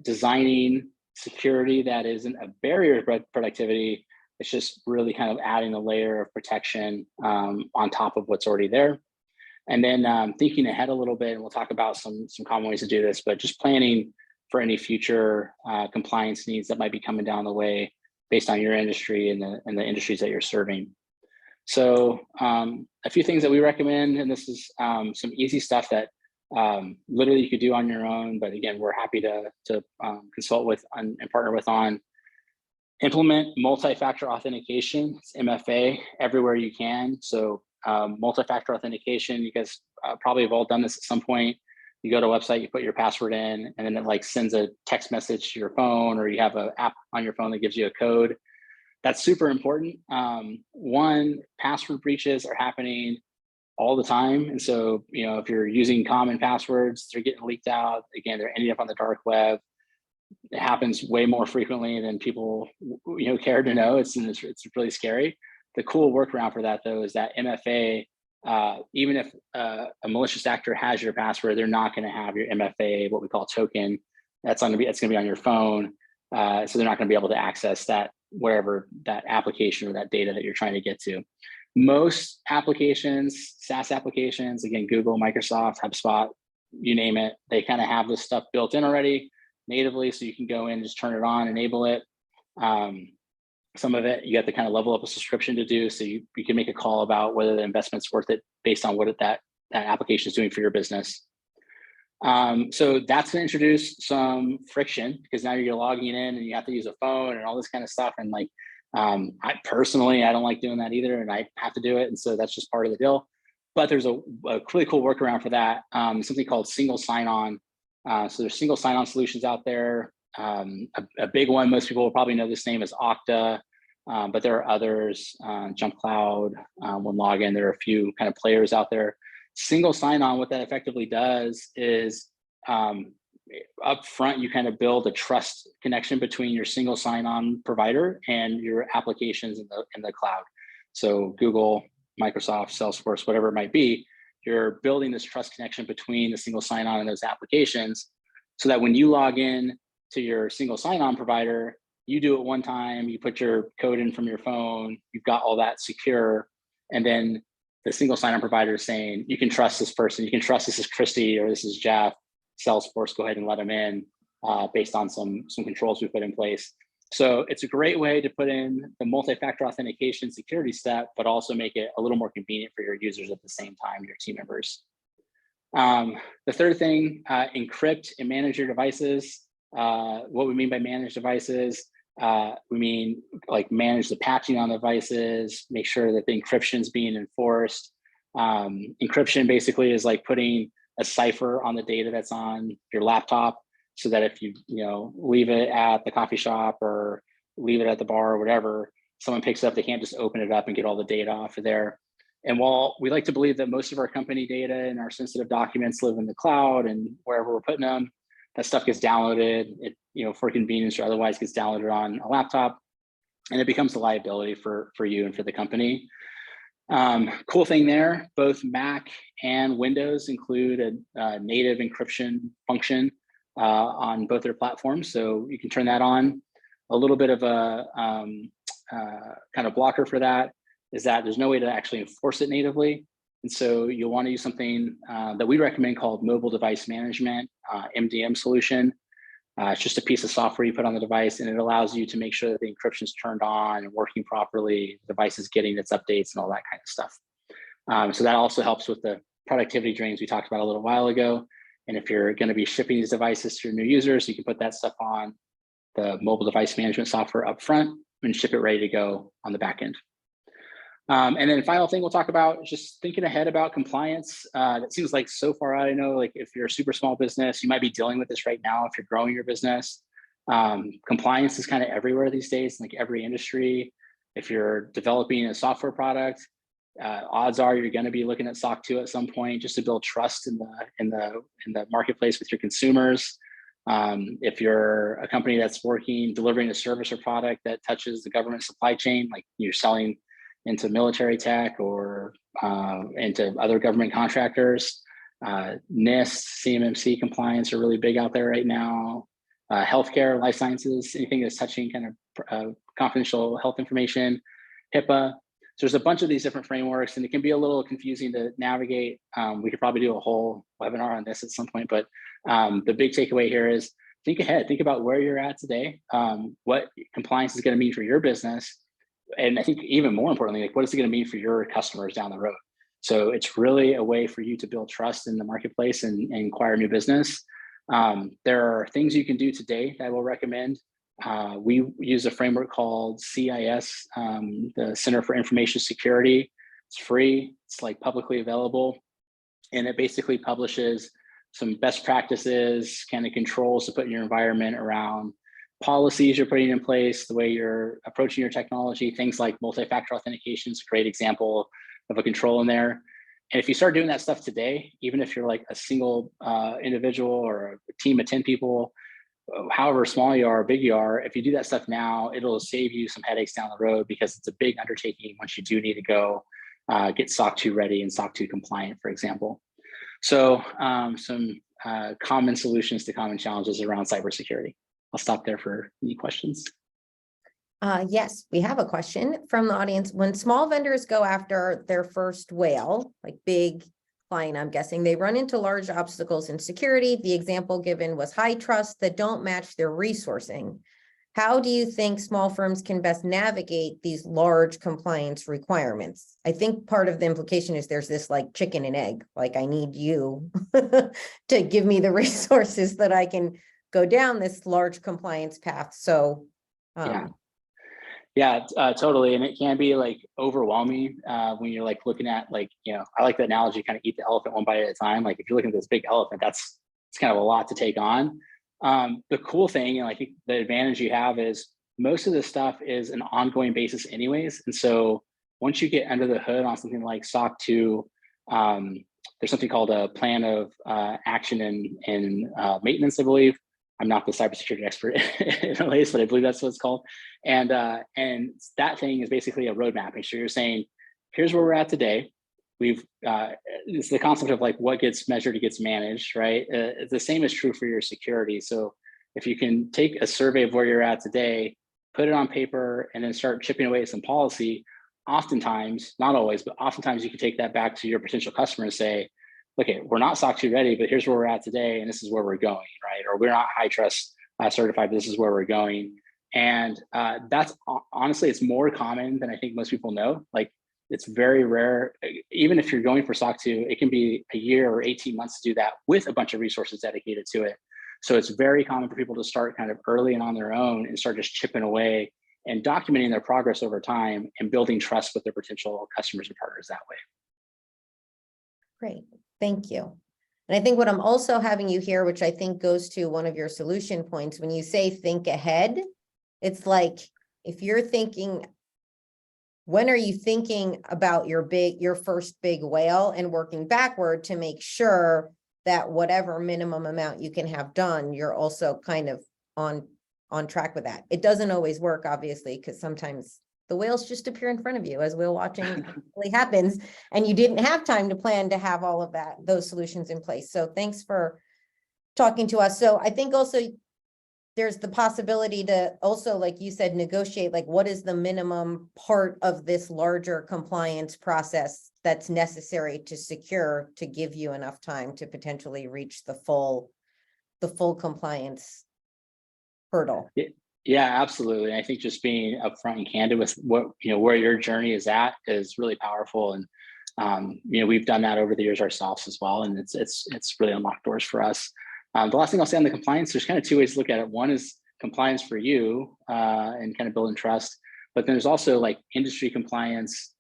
Designing security that isn't a barrier to productivity, it's just really kind of adding a layer of protection on top of what's already there. And then thinking ahead a little bit, and we'll talk about some common ways to do this, but just planning for any future compliance needs that might be coming down the way. based on your industry and the industries that you're serving. So a few things that we recommend, and this is some easy stuff that literally you could do on your own, but again, we're happy to consult with and partner with on. Implement multi-factor authentication, it's MFA, everywhere you can. So multi-factor authentication, you guys probably have all done this at some point. You go to a website, you put your password in, and then it like sends a text message to your phone, or you have an app on your phone that gives you a code. That's super important. One, password breaches are happening all the time. And so, you know, if you're using common passwords, they're getting leaked out. Again, they're ending up on the dark web. It happens way more frequently than people, you know, care to know. It's really scary. The cool workaround for that, though, is that MFA, even if a malicious actor has your password, they're not going to have your MFA, what we call token. It's going to be on your phone. So they're not going to be able to access that wherever that application or that data that you're trying to get to. Most applications, SaaS applications, again, Google, Microsoft, HubSpot, you name it, they kind of have this stuff built in already natively, so you can go in and just turn it on, enable it. Some of it, you have to kind of level up a subscription to do, so you can make a call about whether the investment's worth it based on what that application is doing for your business. So that's going to introduce some friction, because now you're logging in and you have to use a phone and all this kind of stuff. And like, I personally, I don't like doing that either, and I have to do it. And so that's just part of the deal. But there's a really cool workaround for that, something called single sign-on. So there's single sign-on solutions out there. A big one, most people will probably know this name, is Okta, but there are others, Jump Cloud, OneLogin. There are a few kind of players out there. Single sign-on, what that effectively does is up front, you kind of build a trust connection between your single sign-on provider and your applications in the cloud. So Google, Microsoft, Salesforce, whatever it might be, you're building this trust connection between the single sign-on and those applications, so that when you log in to your single sign-on provider, you do it one time, you put your code in from your phone, you've got all that secure, and then the single sign-on provider is saying, you can trust this person, you can trust this is Christy or this is Jeff, Salesforce, go ahead and let them in based on some controls we put in place. So it's a great way to put in the multi-factor authentication security step, but also make it a little more convenient for your users at the same time, your team members. The third thing, encrypt and manage your devices. What we mean by manage devices, we mean like manage the patching on devices, make sure that the encryption is being enforced. Encryption basically is like putting a cipher on the data that's on your laptop, so that if you leave it at the coffee shop or leave it at the bar or whatever, someone picks it up, they can't just open it up and get all the data off of there. And while we like to believe that most of our company data and our sensitive documents live in the cloud and wherever we're putting them, that stuff gets downloaded, it, for convenience or otherwise gets downloaded on a laptop, and it becomes a liability for you and for the company. Cool thing there, both Mac and Windows include a native encryption function on both their platforms. So you can turn that on. A little bit of a kind of blocker for that is that there's no way to actually enforce it natively. And so you'll want to use something that we recommend called mobile device management, MDM solution. It's just a piece of software you put on the device, and it allows you to make sure that the encryption is turned on and working properly, the device is getting its updates and all that kind of stuff. So that also helps with the productivity drains we talked about a little while ago. And if you're going to be shipping these devices to your new users, you can put that stuff on the mobile device management software up front and ship it ready to go on the back end. And then the final thing we'll talk about is just thinking ahead about compliance. That seems like so far out. I know, like if you're a super small business, you might be dealing with this right now if you're growing your business. Compliance is kind of everywhere these days, like every industry. If you're developing a software product, odds are you're going to be looking at SOC 2 at some point, just to build trust in the marketplace with your consumers. If you're a company that's delivering a service or product that touches the government supply chain, like you're selling into military tech or into other government contractors, NIST, CMMC compliance are really big out there right now. Healthcare, life sciences, anything that's touching kind of confidential health information, HIPAA. So there's a bunch of these different frameworks, and it can be a little confusing to navigate. We could probably do a whole webinar on this at some point, but the big takeaway here is think ahead, think about where you're at today, what compliance is going to mean for your business. And I think even more importantly, like what is it going to mean for your customers down the road? So it's really a way for you to build trust in the marketplace and acquire new business. There are things you can do today that I will recommend. We use a framework called CIS, the Center for Information Security. It's free, it's like publicly available, and it basically publishes some best practices, kind of controls to put in your environment around policies you're putting in place, the way you're approaching your technology, things like multi-factor authentication is a great example of a control in there. And if you start doing that stuff today, even if you're like a single individual or a team of 10 people, however small you are or big you are, if you do that stuff now, it'll save you some headaches down the road because it's a big undertaking once you do need to go get SOC 2 ready and SOC 2 compliant, for example. So some common solutions to common challenges around cybersecurity. I'll stop there for any questions. Yes, we have a question from the audience. When small vendors go after their first whale, like big client, I'm guessing, they run into large obstacles in security. The example given was high trust that don't match their resourcing. How do you think small firms can best navigate these large compliance requirements? I think part of the implication is there's this like chicken and egg, like I need you to give me the resources that I can go down this large compliance path. So yeah, totally. And it can be like overwhelming when you're like looking at like, I like the analogy, kind of eat the elephant one bite at a time. Like if you're looking at this big elephant, it's kind of a lot to take on. The cool thing, and I think the advantage you have is most of this stuff is an ongoing basis anyways. And so once you get under the hood on something like SOC 2, there's something called a plan of action and maintenance, I believe. I'm not the cybersecurity expert in the latest, but I believe that's what it's called. And that thing is basically a roadmap. Make sure you're saying, here's where we're at today. It's the concept of like what gets measured, it gets managed, right? The same is true for your security. So if you can take a survey of where you're at today, put it on paper, and then start chipping away at some policy, oftentimes, not always, but oftentimes you can take that back to your potential customer and say, okay, we're not SOC 2 ready, but here's where we're at today, and this is where we're going, right? Or we're not high trust certified, but this is where we're going. And that's honestly, it's more common than I think most people know. Like it's very rare, even if you're going for SOC 2, it can be a year or 18 months to do that with a bunch of resources dedicated to it. So it's very common for people to start kind of early and on their own and start just chipping away and documenting their progress over time and building trust with their potential customers and partners that way. Great. Thank you. And I think what I'm also having you here, which I think goes to one of your solution points, when you say think ahead, it's like if you're thinking, when are you thinking about your first big whale and working backward to make sure that whatever minimum amount you can have done, you're also kind of on track with that. It doesn't always work, obviously, because sometimes the whales just appear in front of you as whale watching really happens, and you didn't have time to plan to have all of those solutions in place. So thanks for talking to us. So I think also there's the possibility to also, like you said, negotiate, like what is the minimum part of this larger compliance process that's necessary to secure to give you enough time to potentially reach the full compliance hurdle. Yeah, absolutely. I think just being upfront and candid with what, where your journey is at is really powerful. And, we've done that over the years ourselves as well. And it's really unlocked doors for us. The last thing I'll say on the compliance, there's kind of two ways to look at it. One is compliance for you and kind of building trust, but then there's also like industry compliance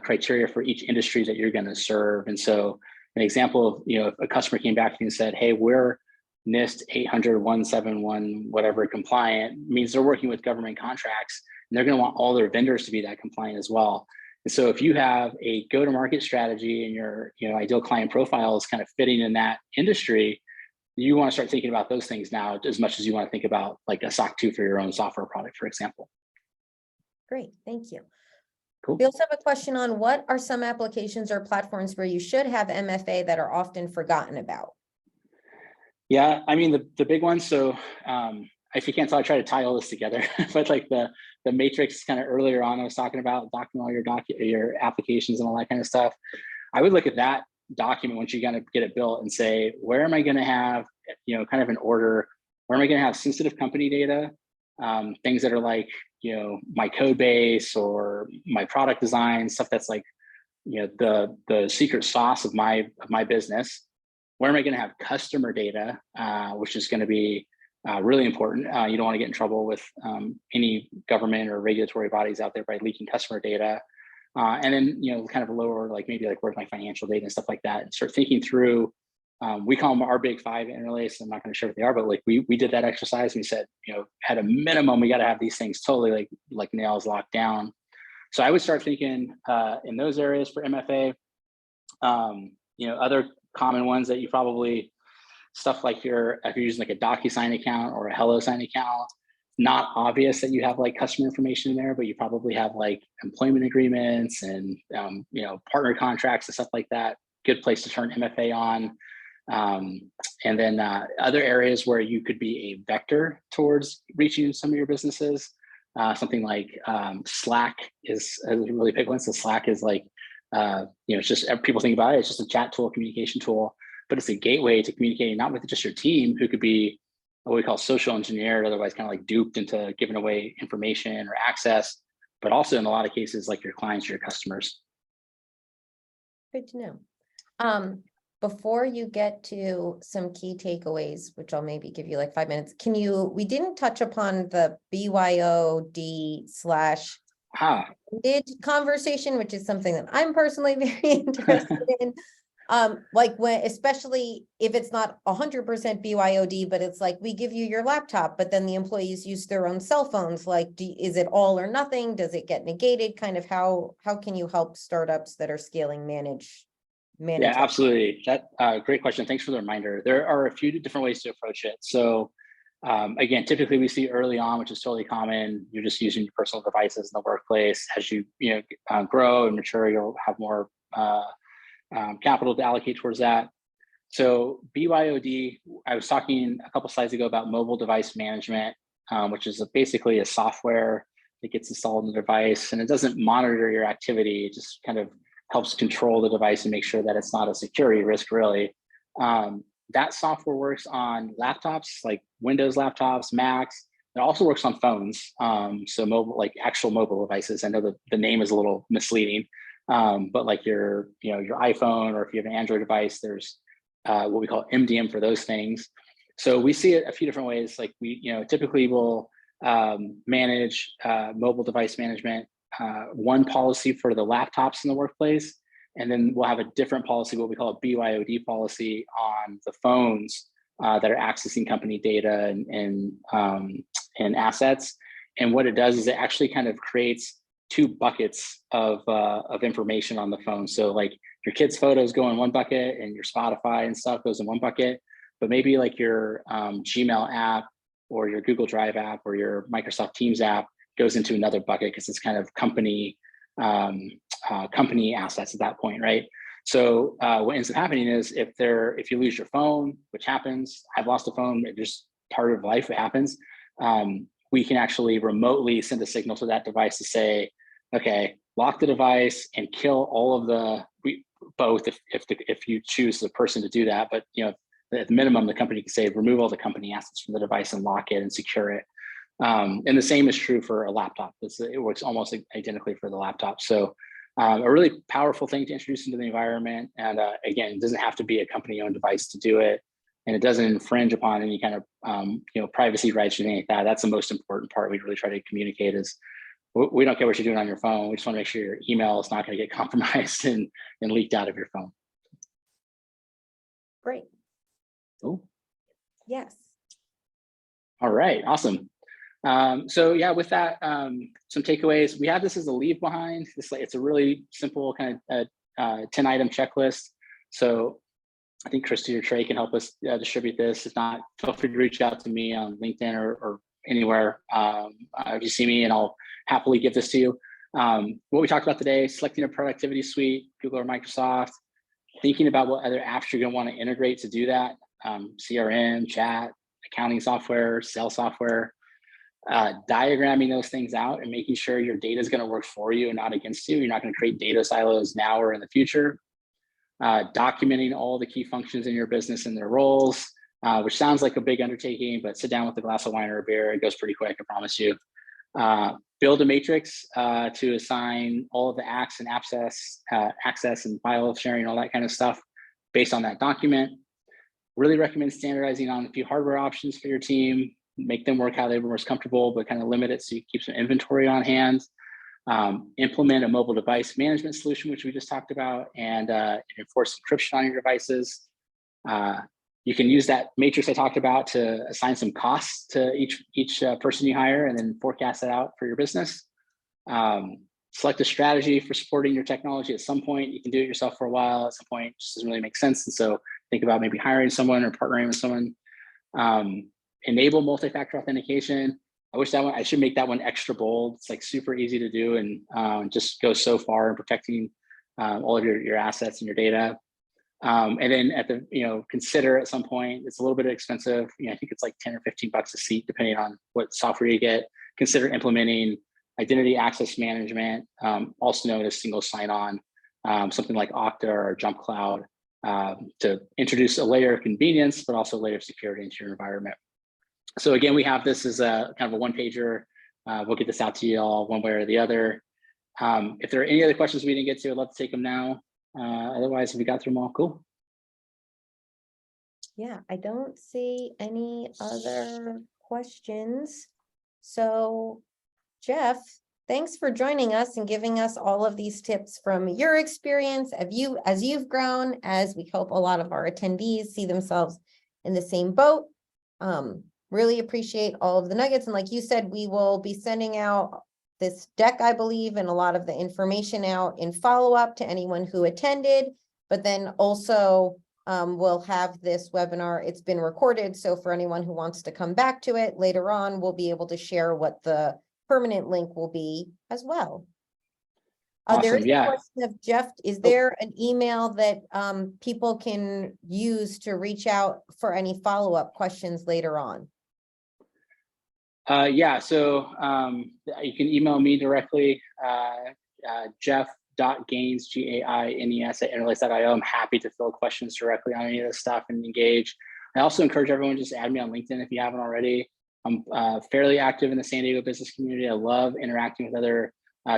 criteria for each industry that you're going to serve. And so an example of, if a customer came back to you and said, hey, we're NIST 800-171, whatever compliant, means they're working with government contracts, and they're going to want all their vendors to be that compliant as well. And so if you have a go-to-market strategy and your ideal client profile is kind of fitting in that industry, you want to start thinking about those things now as much as you want to think about like a SOC 2 for your own software product, for example. Great, thank you. Cool. We also have a question on what are some applications or platforms where you should have MFA that are often forgotten about? Yeah, I mean, the big ones. So if you can't tell, I try to tie all this together, but like the matrix kind of earlier on, I was talking about documenting all your applications and all that kind of stuff. I would look at that document once you kind of get it built and say, where am I going to have kind of in order. Where am I going to have sensitive company data? Things that are like, my code base or my product design, stuff that's like, the secret sauce of my business. Where am I going to have customer data, which is going to be really important. You don't want to get in trouble with any government or regulatory bodies out there by leaking customer data. And then, kind of lower, like maybe like where's my financial data and stuff like that, and start thinking through, we call them our big 5 interlace. I'm not going to share what they are, but like we did that exercise. And we said, at a minimum, we got to have these things totally like nails locked down. So I would start thinking in those areas for MFA. Other common ones that you probably, stuff like if you're using like a DocuSign account or a HelloSign account, not obvious that you have like customer information in there, but you probably have like employment agreements and partner contracts and stuff like that. Good place to turn MFA on. And then other areas where you could be a vector towards reaching some of your businesses. Something like Slack is a really big one. So Slack is like, it's just, people think about it, it's just a chat tool, communication tool, but it's a gateway to communicating not with just your team, who could be what we call social engineered, otherwise kind of like duped into giving away information or access, but also in a lot of cases, like your clients, your customers. Good to know. Before you get to some key takeaways, which I'll maybe give you like 5 minutes, we didn't touch upon the BYOD / did conversation, which is something that I'm personally very interested in. Like especially if it's not 100% BYOD, but it's like, we give you your laptop, but then the employees use their own cell phones. Like, is it all or nothing? Does it get negated? Kind of how can you help startups that are scaling manage? Yeah, absolutely. That great question. Thanks for the reminder. There are a few different ways to approach it. So again, typically we see early on, which is totally common, you're just using your personal devices in the workplace. As you grow and mature, you'll have more capital to allocate towards that. So BYOD, I was talking a couple slides ago about mobile device management, which is basically a software that gets installed in the device, and it doesn't monitor your activity. It just kind of helps control the device and make sure that it's not a security risk, really. That software works on laptops, like Windows laptops, Macs. It also works on phones. So mobile, like actual mobile devices. I know the name is a little misleading, but like your iPhone, or if you have an Android device, there's what we call MDM for those things. So we see it a few different ways. Like we, typically will manage mobile device management, one policy for the laptops in the workplace, and then we'll have a different policy, what we call a BYOD policy, on the phones that are accessing company data and assets. And what it does is it actually kind of creates 2 buckets of information on the phone. So like your kids' photos go in one bucket, and your Spotify and stuff goes in one bucket, but maybe like your Gmail app or your Google Drive app or your Microsoft Teams app goes into another bucket, because it's kind of company assets at that point, right? So what ends up happening is if you lose your phone, which happens, I've lost a phone, it's just part of life, it happens. We can actually remotely send a signal to that device to say, okay, lock the device and kill all of both if you choose the person to do that. But at the minimum, the company can say, remove all the company assets from the device and lock it and secure it. And the same is true for a laptop. It works almost identically for the laptop. So a really powerful thing to introduce into the environment. And again, it doesn't have to be a company-owned device to do it. And it doesn't infringe upon any kind of privacy rights or anything like that. That's the most important part we really try to communicate is, we don't care what you're doing on your phone. We just want to make sure your email is not going to get compromised and leaked out of your phone. Great. Cool. Yes. All right, awesome. So yeah, with that, some takeaways. We have this as a leave behind. It's a really simple kind of 10-item checklist. So I think Christy or Trey can help us distribute this. If not, feel free to reach out to me on LinkedIn or anywhere. If you see me, and I'll happily give this to you. What we talked about today: selecting a productivity suite, Google or Microsoft, thinking about what other apps you're going to want to integrate to do that, CRM, chat, accounting software, sales software, diagramming those things out and making sure your data is going to work for you and not against you. You're not going to create data silos now or in the future. Documenting all the key functions in your business and their roles, which sounds like a big undertaking, but sit down with a glass of wine or a beer, it goes pretty quick, I promise you. Build a matrix to assign all of the acts and access and file sharing, all that kind of stuff based on that document. Really recommend standardizing on a few hardware options for your team, make them work how they were most comfortable, but kind of limit it so you keep some inventory on hand. Implement a mobile device management solution, which we just talked about, and enforce encryption on your devices. You can use that matrix I talked about to assign some costs to each person you hire, and then forecast that out for your business. Select a strategy for supporting your technology. At some point, you can do it yourself for a while. At some point, it just doesn't really make sense. And so think about maybe hiring someone or partnering with someone. Enable multi-factor authentication. I wish that one, I should make that one extra bold. It's like super easy to do and just goes so far in protecting all of your assets and your data. And then at the, consider at some point, it's a little bit expensive. I think it's like 10 or 15 bucks a seat, depending on what software you get. Consider implementing identity access management, also known as single sign-on, something like Okta or Jump Cloud, to introduce a layer of convenience, but also a layer of security into your environment. So again, we have this as a kind of a one-pager. We'll get this out to you all one way or the other. If there are any other questions we didn't get to, I'd love to take them now. Otherwise, we got through them all. Cool. Yeah, I don't see any other questions. So, Jeff, thanks for joining us and giving us all of these tips from your experience as you've grown, as we hope a lot of our attendees see themselves in the same boat. Really appreciate all of the nuggets. And like you said, we will be sending out this deck, I believe, and a lot of the information out in follow-up to anyone who attended, but then also we'll have this webinar. It's been recorded. So for anyone who wants to come back to it later on, we'll be able to share what the permanent link will be as well. There is a question of Jeff, is there an email that people can use to reach out for any follow-up questions later on? Yeah, so you can email me directly, jeff.gaines, Gaines @interlace.io. I'm happy to fill questions directly on any of this stuff and engage. I also encourage everyone to just add me on LinkedIn if you haven't already. I'm fairly active in the San Diego business community. I love interacting with other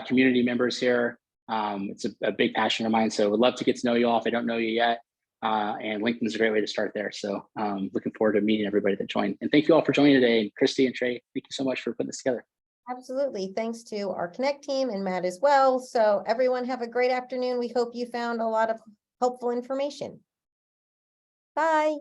community members here. It's a big passion of mine, so I would love to get to know you all if I don't know you yet. And LinkedIn is a great way to start there. So looking forward to meeting everybody that joined. And thank you all for joining today. And Christy and Trey, thank you so much for putting this together. Absolutely. Thanks to our Connect team and Matt as well. So everyone have a great afternoon. We hope you found a lot of helpful information. Bye.